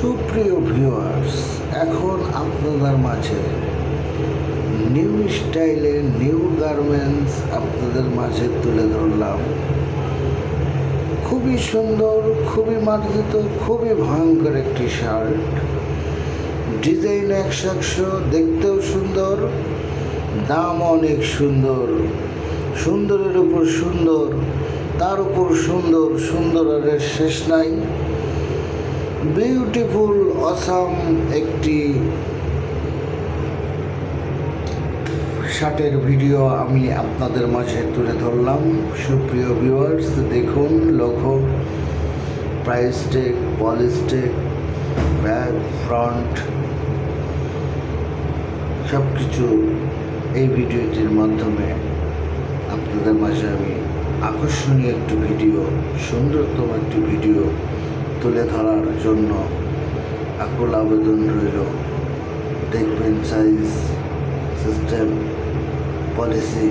সুপ্রিয় ভিউয়ার্স, এখন আপনাদের মাঝে নিউ স্টাইলের নিউ গার্মেন্টস আপনাদের মাঝে তুলে ধরলাম। খুবই সুন্দর, খুবই মার্জিত, খুবই ভয়ঙ্কর একটি শার্ট। ডিজাইন 100, দেখতেও সুন্দর, দাম অনেক সুন্দর। সুন্দরের উপর সুন্দর, তার উপর সুন্দর, সুন্দরের শেষ নাই। বিউটিফুল অসাম একটি শার্টের ভিডিও আমি আপনাদের মাঝে তুলে ধরলাম। সুপ্রিয় ভিউয়ার্স, দেখুন logo, price tag, polish tag, back, front সব কিছু এই ভিডিওটির মাধ্যমে আপনাদের মাঝে আমি আকর্ষণীয় একটি ভিডিও, সুন্দরতম একটি ভিডিও তুলে ধরার জন্য আকুল আবেদন রইল। দেখবেন সাইজ, সিস্টেম, পলিসি।